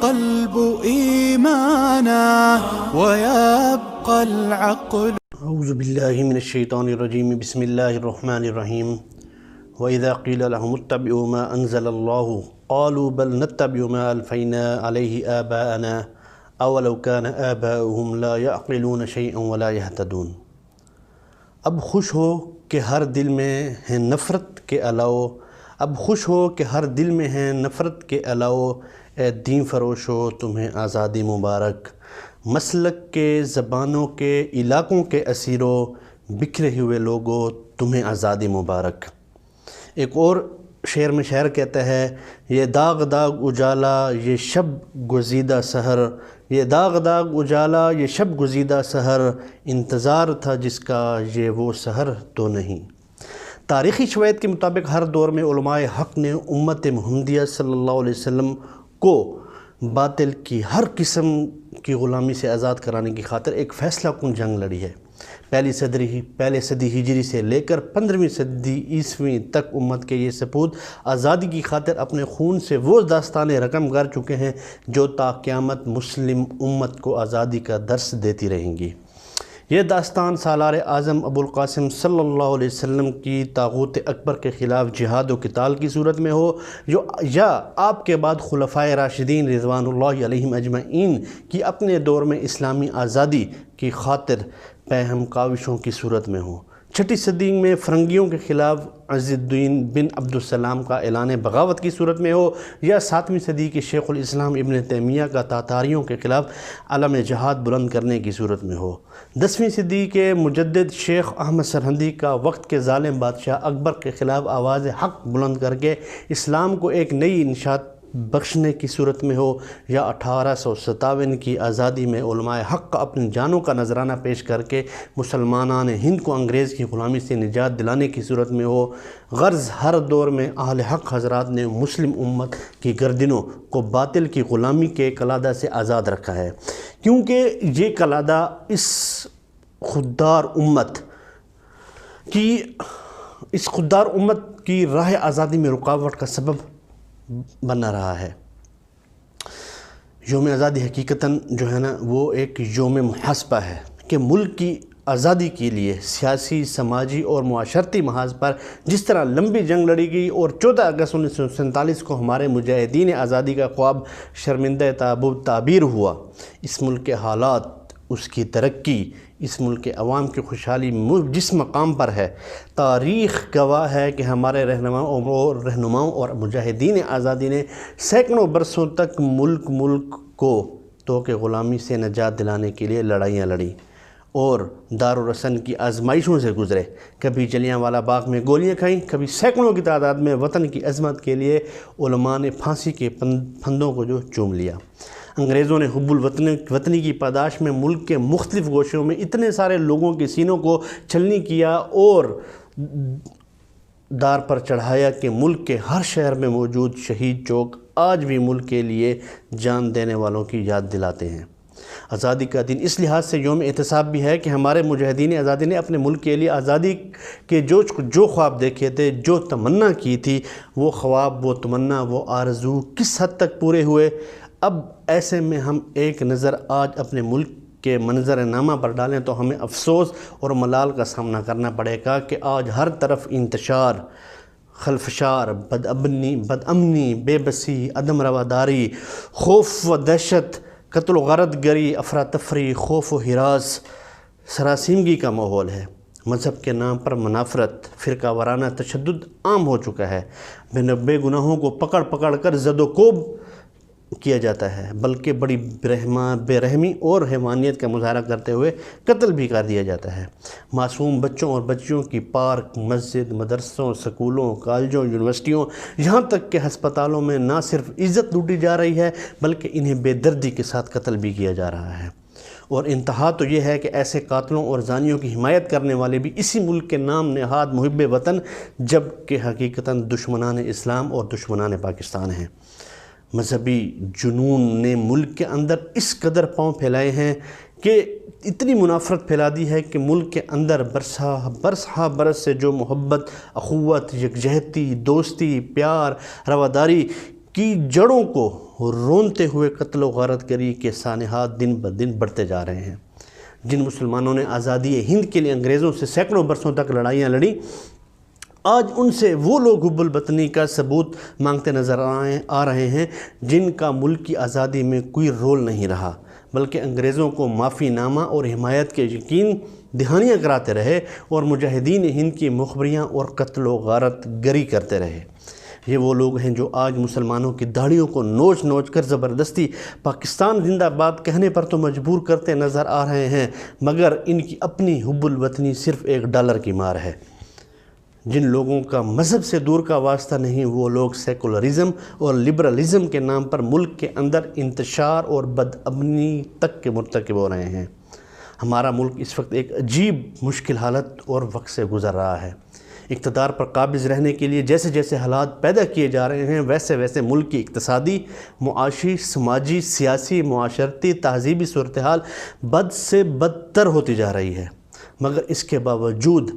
القلب إيمانا ويبقى العقل. اعوذ باللہ من الشیطان الرجیم، بسم اللہ الرحمن الرحیم. وَإِذَا قِيلَ لَهُمُ اتَّبِعُوا مَا أَنزَلَ اللَّهُ قَالُوا بَلْ نَتَّبِعُ مَا أَلْفَيْنَا عَلَيْهِ آبَاءَنَا أَوَلَوْ كَانَ آبَاؤُهُمْ لَا يَعْقِلُونَ شَيْئًا وَلَا يَهْتَدُونَ. اب خوش ہو کہ ہر دل میں ہے نفرت کے علاؤ، اب خوش ہو کہ ہر دل میں ہے نفرت کے علاؤ، اے دین فروشو تمہیں آزادی مبارک. مسلک کے، زبانوں کے، علاقوں کے اسیروں، بکھرے ہوئے لوگوں تمہیں آزادی مبارک. ایک اور شعر میں شاعر کہتا ہے، یہ داغ داغ اجالا یہ شب گزیدہ سحر، یہ داغ داغ اجالا یہ شب گزیدہ سحر، انتظار تھا جس کا یہ وہ سحر تو نہیں. تاریخی شواہد کے مطابق ہر دور میں علماء حق نے امت محمدیہ صلی اللہ علیہ وسلم کو باطل کی ہر قسم کی غلامی سے آزاد کرانے کی خاطر ایک فیصلہ کن جنگ لڑی ہے. پہلے صدی ہجری سے لے کر 15ویں صدی عیسوی تک امت کے یہ سپود آزادی کی خاطر اپنے خون سے وہ داستانیں رقم کر چکے ہیں جو تا قیامت مسلم امت کو آزادی کا درس دیتی رہیں گی. یہ داستان سالار اعظم ابو القاسم صلی اللہ علیہ وسلم کی طاغوت اکبر کے خلاف جہاد و قتال کی صورت میں ہو، یا آپ کے بعد خلفائے راشدین رضوان اللہ علیہم اجمعین کی اپنے دور میں اسلامی آزادی کی خاطر پیہم کاوشوں کی صورت میں ہو. 6 صدی میں فرنگیوں کے خلاف عز الدین بن عبدالسلام کا اعلان بغاوت کی صورت میں ہو، یا 7ویں صدی کے شیخ الاسلام ابن تیمیہ کا تاتاریوں کے خلاف علم جہاد بلند کرنے کی صورت میں ہو. 10ویں صدی کے مجدد شیخ احمد سرہندی کا وقت کے ظالم بادشاہ اکبر کے خلاف آواز حق بلند کر کے اسلام کو ایک نئی نشاط بخشنے کی صورت میں ہو، یا 1857 کی آزادی میں علماء حق اپنی جانوں کا نذرانہ پیش کر کے مسلمانان ہند کو انگریز کی غلامی سے نجات دلانے کی صورت میں ہو. غرض ہر دور میں اہل حق حضرات نے مسلم امت کی گردنوں کو باطل کی غلامی کے قلادہ سے آزاد رکھا ہے، کیونکہ یہ قلادہ اس خوددار امت کی راہ آزادی میں رکاوٹ کا سبب بنا رہا ہے. یوم آزادی حقیقتاً جو ہے نا وہ ایک یوم محاسبہ ہے کہ ملک کی آزادی کے لیے سیاسی، سماجی اور معاشرتی محاذ پر جس طرح لمبی جنگ لڑی گئی اور 14 اگست 1947 کو ہمارے مجاہدین آزادی کا خواب شرمندہ تعبیر ہوا، اس ملک کے حالات، اس کی ترقی، اس ملک کے عوام کی خوشحالی جس مقام پر ہے، تاریخ گواہ ہے کہ ہمارے رہنماؤں اور مجاہدین آزادی نے سینکڑوں برسوں تک ملک کو توق غلامی سے نجات دلانے کے لیے لڑائیاں لڑیں اور دارالرسن کی آزمائشوں سے گزرے. کبھی جلیانوالہ باغ میں گولیاں کھائیں، کبھی سینکڑوں کی تعداد میں وطن کی عظمت کے لیے علماء نے پھانسی کے پھندوں کو چوم لیا. انگریزوں نے حب الوطنی کی پاداش میں ملک کے مختلف گوشوں میں اتنے سارے لوگوں کے سینوں کو چھلنی کیا اور دار پر چڑھایا کہ ملک کے ہر شہر میں موجود شہید چوک آج بھی ملک کے لیے جان دینے والوں کی یاد دلاتے ہیں. آزادی کا دن اس لحاظ سے یوم احتساب بھی ہے کہ ہمارے مجاہدین آزادی نے اپنے ملک کے لیے آزادی کے جو خواب دیکھے تھے، جو تمنا کی تھی، وہ خواب، وہ تمنا، وہ آرزو کس حد تک پورے ہوئے. اب ایسے میں ہم ایک نظر آج اپنے ملک کے منظر نامہ پر ڈالیں تو ہمیں افسوس اور ملال کا سامنا کرنا پڑے گا کہ آج ہر طرف انتشار، خلفشار، بدامنی، بے بسی، عدم رواداری، خوف و دہشت، قتل و غارت گری، افراتفری، خوف و ہراس، سراسیمگی کا ماحول ہے. مذہب کے نام پر منافرت، فرقہ وارانہ تشدد عام ہو چکا ہے. بے گناہوں کو پکڑ کر زد و کوب کیا جاتا ہے، بلکہ بڑی بے رحمی اور حیوانیت کا مظاہرہ کرتے ہوئے قتل بھی کر دیا جاتا ہے. معصوم بچوں اور بچیوں کی پارک، مسجد، مدرسوں، سکولوں، کالجوں، یونیورسٹیوں، یہاں تک کہ ہسپتالوں میں نہ صرف عزت لوٹی جا رہی ہے بلکہ انہیں بے دردی کے ساتھ قتل بھی کیا جا رہا ہے. اور انتہا تو یہ ہے کہ ایسے قاتلوں اور زانیوں کی حمایت کرنے والے بھی اسی ملک کے نام نہاد محب وطن، جبکہ حقیقتاً دشمنان اسلام اور دشمنان پاکستان ہیں. مذہبی جنون نے ملک کے اندر اس قدر پاؤں پھیلائے ہیں کہ اتنی منافرت پھیلا دی ہے کہ ملک کے اندر برس سے جو محبت، اخوت، یکجہتی، دوستی، پیار، رواداری کی جڑوں کو رونتے ہوئے قتل و غارت گری کے سانحات دن بدن بڑھتے جا رہے ہیں۔ جن مسلمانوں نے آزادی ہند کے لیے انگریزوں سے سینکڑوں برسوں تک لڑائیاں لڑیں، آج ان سے وہ لوگ حب الوطنی کا ثبوت مانگتے نظر آ رہے ہیں جن کا ملک کی آزادی میں کوئی رول نہیں رہا، بلکہ انگریزوں کو معافی نامہ اور حمایت کے یقین دہانیاں کراتے رہے اور مجاہدین ہند کی مخبریاں اور قتل و غارت گری کرتے رہے۔ یہ وہ لوگ ہیں جو آج مسلمانوں کی داڑھیوں کو نوچ نوچ کر زبردستی پاکستان زندہ باد کہنے پر تو مجبور کرتے نظر آ رہے ہیں، مگر ان کی اپنی حب الوطنی صرف $1 کی مار ہے۔ جن لوگوں کا مذہب سے دور کا واسطہ نہیں، وہ لوگ سیکولرزم اور لبرلزم کے نام پر ملک کے اندر انتشار اور بدامنی تک کے مرتکب ہو رہے ہیں۔ ہمارا ملک اس وقت ایک عجیب مشکل حالت اور وقت سے گزر رہا ہے۔ اقتدار پر قابض رہنے کے لیے جیسے جیسے حالات پیدا کیے جا رہے ہیں، ویسے ویسے ملک کی اقتصادی، معاشی، سماجی، سیاسی، معاشرتی، تہذیبی صورتحال بد سے بدتر ہوتی جا رہی ہے، مگر اس کے باوجود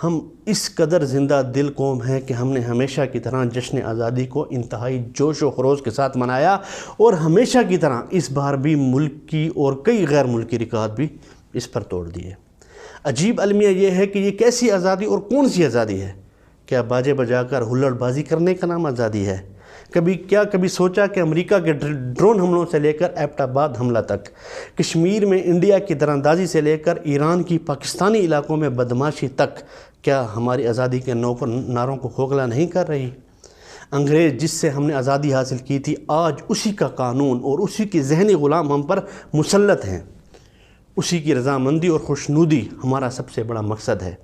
ہم اس قدر زندہ دل قوم ہیں کہ ہم نے ہمیشہ کی طرح جشن آزادی کو انتہائی جوش و خروش کے ساتھ منایا، اور ہمیشہ کی طرح اس بار بھی ملک کی اور کئی غیر ملکی ریکارڈ بھی اس پر توڑ دیے۔ عجیب المیہ یہ ہے کہ یہ کیسی آزادی اور کون سی آزادی ہے؟ کیا باجے بجا کر ہلڑ بازی کرنے کا نام آزادی ہے؟ کبھی سوچا کہ امریکہ کے ڈرون حملوں سے لے کر ایبٹ آباد حملہ تک، کشمیر میں انڈیا کی دراندازی سے لے کر ایران کی پاکستانی علاقوں میں بدماشی تک، کیا ہماری آزادی کے نعروں کو کھوکھلا نہیں کر رہی؟ انگریز جس سے ہم نے آزادی حاصل کی تھی، آج اسی کا قانون اور اسی کے ذہنی غلام ہم پر مسلط ہیں۔ اسی کی رضامندی اور خوشنودی ہمارا سب سے بڑا مقصد ہے۔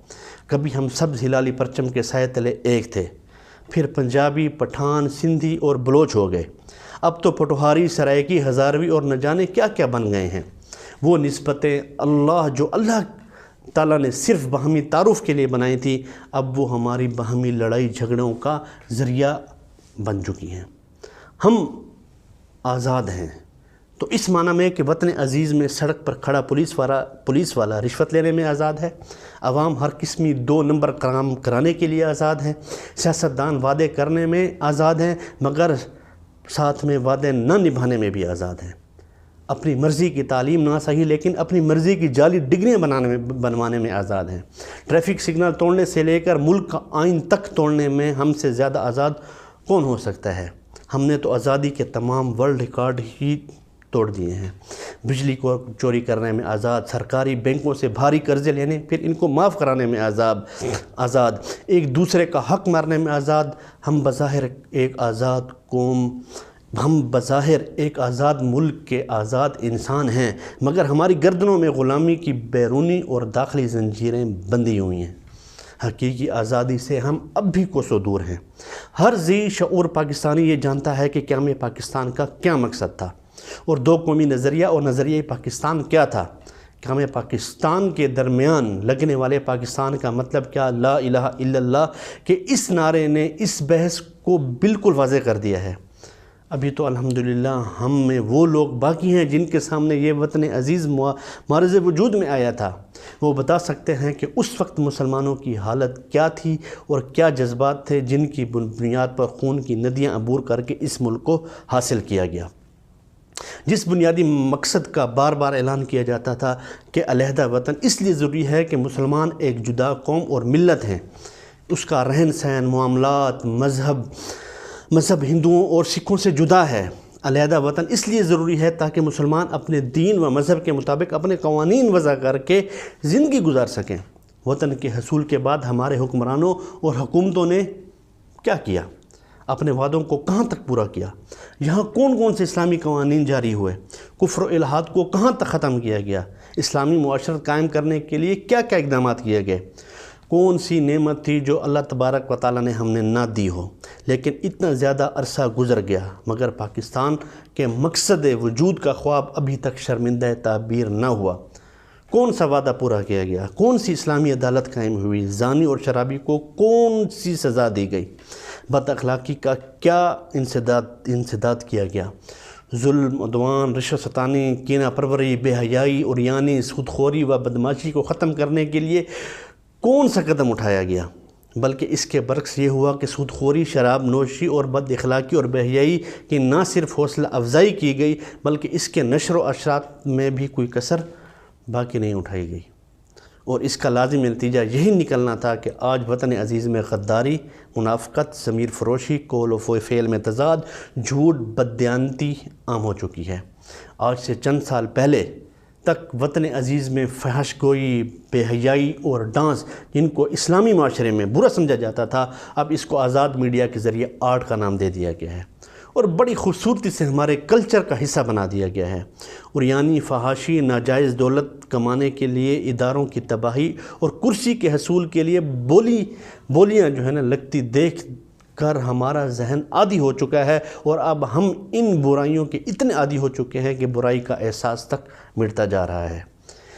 کبھی ہم سبز ہلالی پرچم کے سائے تلے ایک تھے، پھر پنجابی، پٹھان، سندھی اور بلوچ ہو گئے، اب تو پٹوہاری، سرائکی، ہزاروی اور نہ جانے کیا کیا بن گئے ہیں۔ وہ نسبتیں جو اللہ تعالیٰ نے صرف باہمی تعارف کے لیے بنائی تھی، اب وہ ہماری باہمی لڑائی جھگڑوں کا ذریعہ بن چکی ہیں۔ ہم آزاد ہیں تو اس معنی میں کہ وطن عزیز میں سڑک پر کھڑا پولیس والا رشوت لینے میں آزاد ہے، عوام ہر قسمی 2 نمبر کام کرانے کے لیے آزاد ہے، سیاستدان وعدے کرنے میں آزاد ہیں مگر ساتھ میں وعدے نہ نبھانے میں بھی آزاد ہیں، اپنی مرضی کی تعلیم نہ صحیح لیکن اپنی مرضی کی جعلی ڈگریاں بنوانے میں آزاد ہیں، ٹریفک سگنل توڑنے سے لے کر ملک کا آئین تک توڑنے میں ہم سے زیادہ آزاد کون ہو سکتا ہے؟ ہم نے تو آزادی کے تمام ورلڈ ریکارڈ ہی توڑ دیے ہیں۔ بجلی کو چوری کرنے میں آزاد، سرکاری بینکوں سے بھاری قرضے لینے پھر ان کو معاف کرانے میں آزاد، ایک دوسرے کا حق مارنے میں آزاد۔ ہم بظاہر ایک آزاد ملک کے آزاد انسان ہیں، مگر ہماری گردنوں میں غلامی کی بیرونی اور داخلی زنجیریں بندھی ہوئی ہیں۔ حقیقی آزادی سے ہم اب بھی کوسوں دور ہیں۔ ہر ذی شعور پاکستانی یہ جانتا ہے کہ قیام پاکستان کا کیا مقصد تھا اور 2 قومی نظریہ اور نظریہ پاکستان کیا تھا۔ قیام پاکستان کے درمیان لگنے والے پاکستان کا مطلب کیا، لا الہ الا اللہ کے اس نعرے نے اس بحث کو بالکل واضح کر دیا ہے۔ ابھی تو الحمدللہ ہم میں وہ لوگ باقی ہیں جن کے سامنے یہ وطن عزیز معرض وجود میں آیا تھا، وہ بتا سکتے ہیں کہ اس وقت مسلمانوں کی حالت کیا تھی اور کیا جذبات تھے جن کی بنیاد پر خون کی ندیاں عبور کر کے اس ملک کو حاصل کیا گیا۔ جس بنیادی مقصد کا بار بار اعلان کیا جاتا تھا کہ علیحدہ وطن اس لیے ضروری ہے کہ مسلمان ایک جدا قوم اور ملت ہیں، اس کا رہن سہن، معاملات، مذہب ہندوؤں اور سکھوں سے جدا ہے۔ علیحدہ وطن اس لیے ضروری ہے تاکہ مسلمان اپنے دین و مذہب کے مطابق اپنے قوانین وضع کر کے زندگی گزار سکیں۔ وطن کے حصول کے بعد ہمارے حکمرانوں اور حکومتوں نے کیا کیا؟ اپنے وعدوں کو کہاں تک پورا کیا؟ یہاں کون کون سے اسلامی قوانین جاری ہوئے؟ کفر و الحاد کو کہاں تک ختم کیا گیا؟ اسلامی معاشرت قائم کرنے کے لیے کیا کیا اقدامات کیے گئے؟ کون سی نعمت تھی جو اللہ تبارک و تعالیٰ نے ہم نے نہ دی ہو؟ لیکن اتنا زیادہ عرصہ گزر گیا مگر پاکستان کے مقصد وجود کا خواب ابھی تک شرمندہ تعبیر نہ ہوا۔ کون سا وعدہ پورا کیا گیا؟ کون سی اسلامی عدالت قائم ہوئی؟ زانی اور شرابی کو کون سی سزا دی گئی؟ بد اخلاقی کا کیا انسداد کیا گیا؟ ظلم، عدوان، رشوت ستانی، کینہ پروری، بے حیائی، عریانی، سود خوری و بدماشی کو ختم کرنے کے لیے کون سا قدم اٹھایا گیا؟ بلکہ اس کے برعکس یہ ہوا کہ سود خوری، شراب نوشی اور بد اخلاقی اور بے حیائی کی نہ صرف حوصلہ افزائی کی گئی بلکہ اس کے نشر و اشاعت میں بھی کوئی کسر باقی نہیں اٹھائی گئی، اور اس کا لازمی نتیجہ یہی نکلنا تھا کہ آج وطن عزیز میں غداری، منافقت، ضمیر فروشی، قول و فعل میں تضاد، جھوٹ، بددیانتی عام ہو چکی ہے۔ آج سے چند سال پہلے تک وطن عزیز میں فحش گوئی، بے حیائی اور ڈانس جن کو اسلامی معاشرے میں برا سمجھا جاتا تھا، اب اس کو آزاد میڈیا کے ذریعے آرٹ کا نام دے دیا گیا ہے اور بڑی خوبصورتی سے ہمارے کلچر کا حصہ بنا دیا گیا ہے۔ اور یعنی فحاشی، ناجائز دولت کمانے کے لیے اداروں کی تباہی اور کرسی کے حصول کے لیے بولیاں جو ہے نا لگتی دیکھ کر ہمارا ذہن عادی ہو چکا ہے، اور اب ہم ان برائیوں کے اتنے عادی ہو چکے ہیں کہ برائی کا احساس تک مٹتا جا رہا ہے۔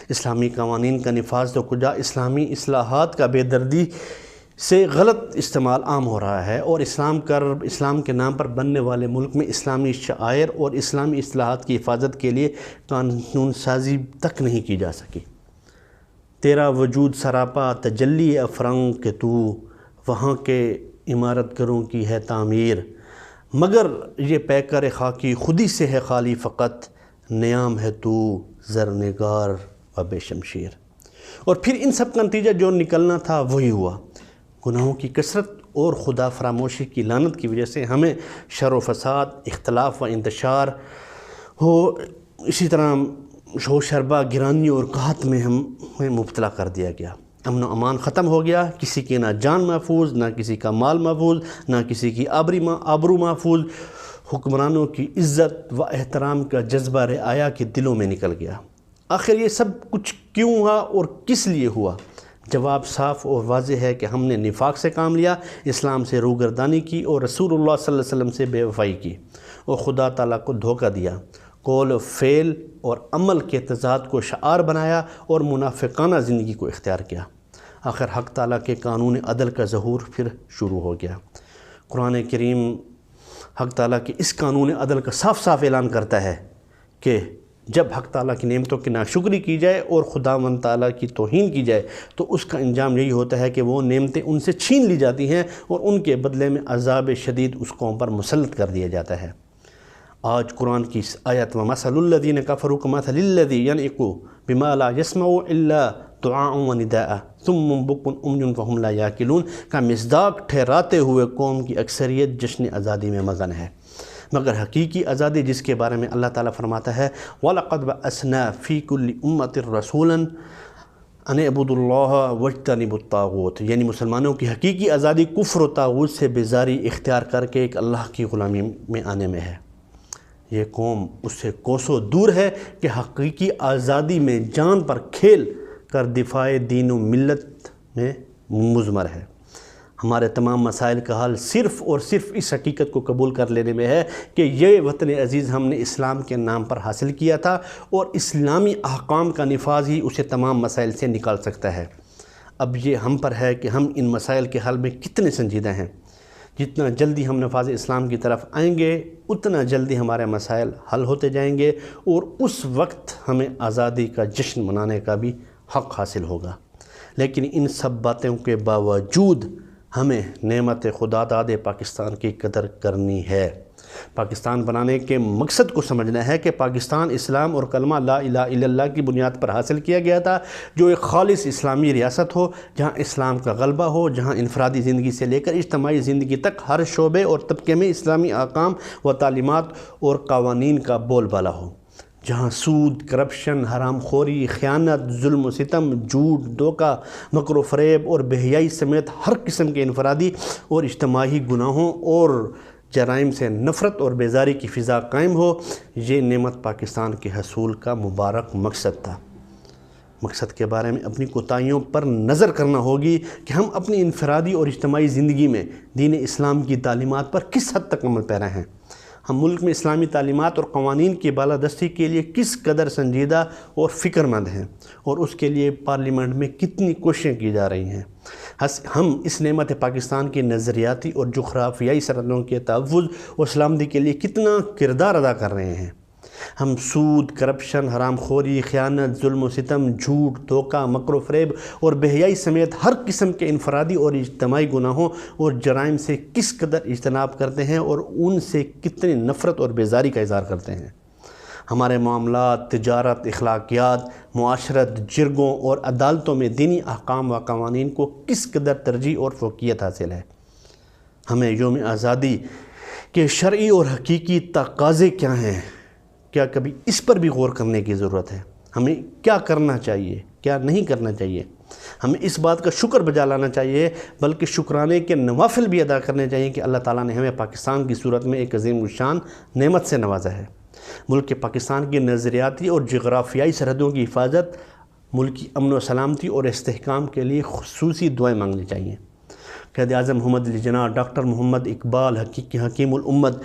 اسلامی قوانین کا نفاذ تو کجا، اسلامی اصلاحات کا بے دردی سے غلط استعمال عام ہو رہا ہے، اور اسلام کے نام پر بننے والے ملک میں اسلامی شعائر اور اسلامی اصلاحات کی حفاظت کے لیے قانون سازی تک نہیں کی جا سکی۔ تیرا وجود سراپا تجلی افرنگ کہ تو وہاں کے عمارت گروں کی ہے تعمیر، مگر یہ پیکر خاکی خودی سے ہے خالی فقط، نیام ہے تو زرنگار و بے شمشیر۔ اور پھر ان سب کا نتیجہ جو نکلنا تھا وہی ہوا۔ گناہوں کی کثرت اور خدا فراموشی کی لعنت کی وجہ سے ہمیں شر و فساد، اختلاف و انتشار ہو، اسی طرح شور شربہ، گرانی اور قحط میں ہمیں مبتلا کر دیا گیا۔ امن و امان ختم ہو گیا، کسی کی نہ جان محفوظ، نہ کسی کا مال محفوظ، نہ کسی کی آبرو محفوظ۔ حکمرانوں کی عزت و احترام کا جذبہ رعایا کے دلوں میں نکل گیا۔ آخر یہ سب کچھ کیوں ہوا اور کس لیے ہوا؟ جواب صاف اور واضح ہے کہ ہم نے نفاق سے کام لیا، اسلام سے روگردانی کی اور رسول اللہ صلی اللہ علیہ وسلم سے بے وفائی کی، اور خدا تعالیٰ کو دھوکہ دیا، قول و فعل اور عمل کے تضاد کو شعار بنایا اور منافقانہ زندگی کو اختیار کیا۔ آخر حق تعالیٰ کے قانون عدل کا ظہور پھر شروع ہو گیا۔ قرآن کریم حق تعالیٰ کے اس قانون عدل کا صاف صاف اعلان کرتا ہے کہ جب حق تعالیٰ کی نعمتوں کی ناشکری کی جائے اور خداوند تعالیٰ کی توہین کی جائے تو اس کا انجام یہی ہوتا ہے کہ وہ نعمتیں ان سے چھین لی جاتی ہیں اور ان کے بدلے میں عذاب شدید اس قوم پر مسلط کر دیا جاتا ہے۔ آج قرآن کی اس آیت وَمَثَلُ الَّذِينَ كَفَرُوا كَمَثَلِ الَّذِي يَنْعِقُ بِمَا لَا يَسْمَعُ إِلَّا دُعَاءً وَنِدَاءً ثُمٌّ بُكْمٌ عُمْيٌ فَهُمْ لَا يَعْقِلُونَ کا مصداق ٹھہراتے ہوئے قوم کی اکثریت جشن آزادی میں مگن ہے، مگر حقیقی آزادی جس کے بارے میں اللہ تعالیٰ فرماتا ہے وَلَقَدْ بَعَثْنَا فِي كُلِّ أُمَّةٍ رَسُولًا أَنِ اعْبُدُوا اللَّهَ وَاجْتَنِبُوا الطَّاغُوتَ، یعنی مسلمانوں کی حقیقی آزادی کفر و طاغوت سے بیزاری اختیار کر کے ایک اللہ کی غلامی میں آنے میں ہے۔ یہ قوم اس سے کوسوں دور ہے کہ حقیقی آزادی میں جان پر کھیل کر دفاع دین و ملت میں مضمر ہے۔ ہمارے تمام مسائل کا حل صرف اور صرف اس حقیقت کو قبول کر لینے میں ہے کہ یہ وطن عزیز ہم نے اسلام کے نام پر حاصل کیا تھا اور اسلامی احکام کا نفاذ ہی اسے تمام مسائل سے نکال سکتا ہے۔ اب یہ ہم پر ہے کہ ہم ان مسائل کے حل میں کتنے سنجیدہ ہیں۔ جتنا جلدی ہم نفاذ اسلام کی طرف آئیں گے اتنا جلدی ہمارے مسائل حل ہوتے جائیں گے اور اس وقت ہمیں آزادی کا جشن منانے کا بھی حق حاصل ہوگا۔ لیکن ان سب باتوں کے باوجود ہمیں نعمت خدا داد پاکستان کی قدر کرنی ہے۔ پاکستان بنانے کے مقصد کو سمجھنا ہے کہ پاکستان اسلام اور کلمہ لا الہ الا اللہ کی بنیاد پر حاصل کیا گیا تھا، جو ایک خالص اسلامی ریاست ہو جہاں اسلام کا غلبہ ہو، جہاں انفرادی زندگی سے لے کر اجتماعی زندگی تک ہر شعبے اور طبقے میں اسلامی احکام و تعلیمات اور قوانین کا بول بالا ہو، جہاں سود، کرپشن، حرام خوری، خیانت، ظلم و ستم، جھوٹ، دھوکہ، مکر و فریب اور بے حیائی سمیت ہر قسم کے انفرادی اور اجتماعی گناہوں اور جرائم سے نفرت اور بیزاری کی فضا قائم ہو۔ یہ نعمت پاکستان کے حصول کا مبارک مقصد تھا۔ مقصد کے بارے میں اپنی کوتاہیوں پر نظر کرنا ہوگی کہ ہم اپنی انفرادی اور اجتماعی زندگی میں دین اسلام کی تعلیمات پر کس حد تک عمل پیرا ہیں۔ ہم ملک میں اسلامی تعلیمات اور قوانین کی بالادستی کے لیے کس قدر سنجیدہ اور فکر مند ہیں اور اس کے لیے پارلیمنٹ میں کتنی کوششیں کی جا رہی ہیں۔ ہم اس نعمت پاکستان کی نظریاتی اور جغرافیائی سرحدوں کے تحفظ اور سلامتی کے لیے کتنا کردار ادا کر رہے ہیں۔ ہم سود، کرپشن، حرام خوری، خیانت، ظلم و ستم، جھوٹ، دھوکہ، مکر و فریب اور بے حیائی سمیت ہر قسم کے انفرادی اور اجتماعی گناہوں اور جرائم سے کس قدر اجتناب کرتے ہیں اور ان سے کتنی نفرت اور بیزاری کا اظہار کرتے ہیں۔ ہمارے معاملات، تجارت، اخلاقیات، معاشرت، جرگوں اور عدالتوں میں دینی احکام و قوانین کو کس قدر ترجیح اور فوقیت حاصل ہے۔ ہمیں یوم آزادی کے شرعی اور حقیقی تقاضے کیا ہیں؟ کیا کبھی اس پر بھی غور کرنے کی ضرورت ہے؟ ہمیں کیا کرنا چاہیے، کیا نہیں کرنا چاہیے؟ ہمیں اس بات کا شکر بجا لانا چاہیے، بلکہ شکرانے کے نوافل بھی ادا کرنے چاہیے کہ اللہ تعالیٰ نے ہمیں پاکستان کی صورت میں ایک عظیم الشان نعمت سے نوازا ہے۔ ملک پاکستان کی نظریاتی اور جغرافیائی سرحدوں کی حفاظت، ملک کی امن و سلامتی اور استحکام کے لیے خصوصی دعائیں مانگنی چاہیے۔ قائد اعظم محمد علی جناح، ڈاکٹر محمد اقبال، حکیم الامت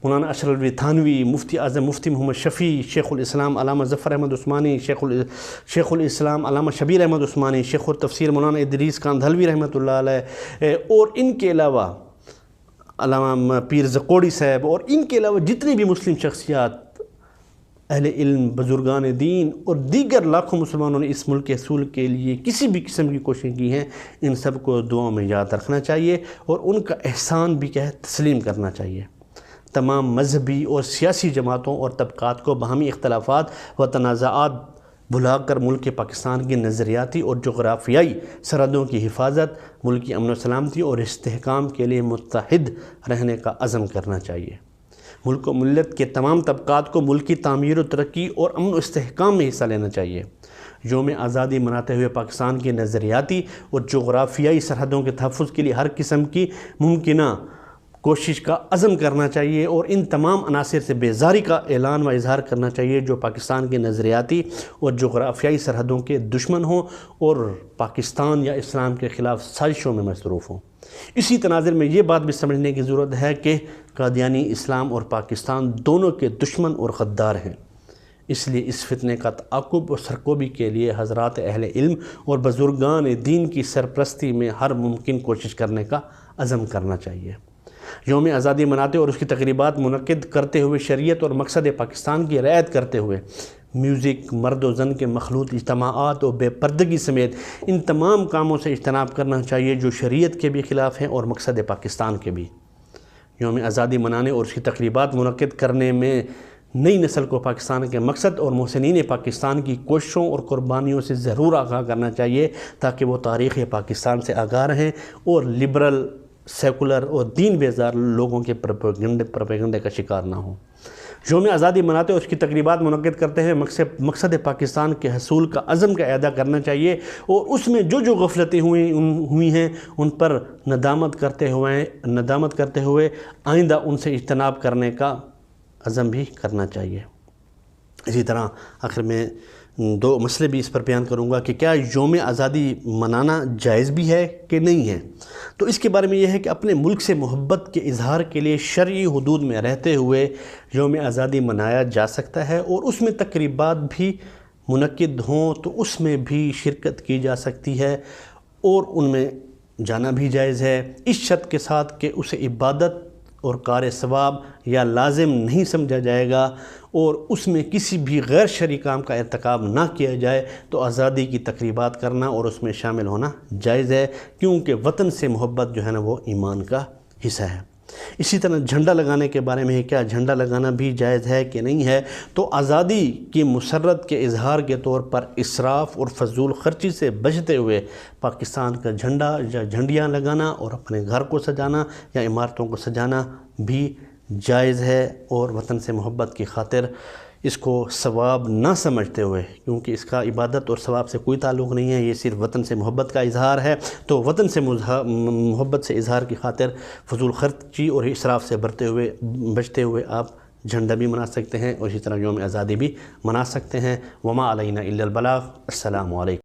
مولانا اشرف علوی تھانوی، مفتی اعظم مفتی محمد شفیع، شیخ الاسلام علامہ ظفر احمد عثمانی، شیخ الاسلام علامہ شبیر احمد عثمانی، شیخ التفسیر مولانا ادریس کاندھلوی رحمۃ اللہ علیہ، اور ان کے علاوہ علامہ پیر زکوڑی صاحب، اور ان کے علاوہ جتنی بھی مسلم شخصیات، اہل علم، بزرگان دین اور دیگر لاکھوں مسلمانوں نے اس ملک کے حصول کے لیے کسی بھی قسم کی کوششیں کی ہیں، ان سب کو دعاؤں میں یاد رکھنا چاہیے اور ان کا احسان بھی تسلیم کرنا چاہیے۔ تمام مذہبی اور سیاسی جماعتوں اور طبقات کو باہمی اختلافات و تنازعات بھلا کر ملک پاکستان کی نظریاتی اور جغرافیائی سرحدوں کی حفاظت، ملک کی امن و سلامتی اور استحکام کے لیے متحد رہنے کا عزم کرنا چاہیے۔ ملک و ملت کے تمام طبقات کو ملک کی تعمیر و ترقی اور امن و استحکام میں حصہ لینا چاہیے۔ یوم آزادی مناتے ہوئے پاکستان کی نظریاتی اور جغرافیائی سرحدوں کے تحفظ کے لیے ہر قسم کی ممکنہ کوشش کا عزم کرنا چاہیے اور ان تمام عناصر سے بیزاری کا اعلان و اظہار کرنا چاہیے جو پاکستان کی نظریاتی اور جغرافیائی سرحدوں کے دشمن ہوں اور پاکستان یا اسلام کے خلاف سازشوں میں مصروف ہوں۔ اسی تناظر میں یہ بات بھی سمجھنے کی ضرورت ہے کہ قادیانی اسلام اور پاکستان دونوں کے دشمن اور غدار ہیں۔ اس لیے اس فتنے کا تعاقب اور سرکوبی کے لیے حضرات اہل علم اور بزرگان دین کی سرپرستی میں ہر ممکن کوشش کرنے کا عزم کرنا چاہیے۔ یوم آزادی مناتے اور اس کی تقریبات منعقد کرتے ہوئے شریعت اور مقصد پاکستان کی رعایت کرتے ہوئے میوزک، مرد و زن کے مخلوط اجتماعات اور بے پردگی سمیت ان تمام کاموں سے اجتناب کرنا چاہیے جو شریعت کے بھی خلاف ہیں اور مقصد پاکستان کے بھی۔ یوم آزادی منانے اور اس کی تقریبات منعقد کرنے میں نئی نسل کو پاکستان کے مقصد اور محسنین پاکستان کی کوششوں اور قربانیوں سے ضرور آگاہ کرنا چاہیے تاکہ وہ تاریخ پاکستان سے آگاہ رہیں اور لبرل، سیکولر اور دین بیزار لوگوں کے پروپیگنڈے کا شکار نہ ہوں۔ یوم آزادی مناتے اور اس کی تقریبات منعقد کرتے ہوئے مقصد پاکستان کے حصول کا عزم کا اعادہ کرنا چاہیے اور اس میں جو غفلتیں ہوئی ہیں ان پر ندامت کرتے ہوئے آئندہ ان سے اجتناب کرنے کا عزم بھی کرنا چاہیے۔ اسی طرح آخر میں دو مسئلے بھی اس پر بیان کروں گا کہ کیا یوم آزادی منانا جائز بھی ہے کہ نہیں ہے۔ تو اس کے بارے میں یہ ہے کہ اپنے ملک سے محبت کے اظہار کے لیے شرعی حدود میں رہتے ہوئے یوم آزادی منایا جا سکتا ہے اور اس میں تقریبات بھی منعقد ہوں تو اس میں بھی شرکت کی جا سکتی ہے اور ان میں جانا بھی جائز ہے، اس شرط کے ساتھ کہ اسے عبادت اور کار ثواب یا لازم نہیں سمجھا جائے گا اور اس میں کسی بھی غیر شرعی کام کا ارتکاب نہ کیا جائے تو آزادی کی تقریبات کرنا اور اس میں شامل ہونا جائز ہے، کیونکہ وطن سے محبت جو ہے نا وہ ایمان کا حصہ ہے۔ اسی طرح جھنڈا لگانے کے بارے میں کیا جھنڈا لگانا بھی جائز ہے کہ نہیں ہے، تو آزادی کی مسرت کے اظہار کے طور پر اسراف اور فضول خرچی سے بچتے ہوئے پاکستان کا جھنڈا یا جھنڈیاں لگانا اور اپنے گھر کو سجانا یا عمارتوں کو سجانا بھی جائز ہے، اور وطن سے محبت کی خاطر اس کو ثواب نہ سمجھتے ہوئے، کیونکہ اس کا عبادت اور ثواب سے کوئی تعلق نہیں ہے، یہ صرف وطن سے محبت کا اظہار ہے، تو وطن سے محبت سے اظہار کی خاطر فضول خرچی اور اسراف سے بچتے ہوئے آپ جھنڈا بھی منا سکتے ہیں اور اسی طرح یوم آزادی بھی منا سکتے ہیں۔ وما علینا الا البلاغ۔ السلام علیکم۔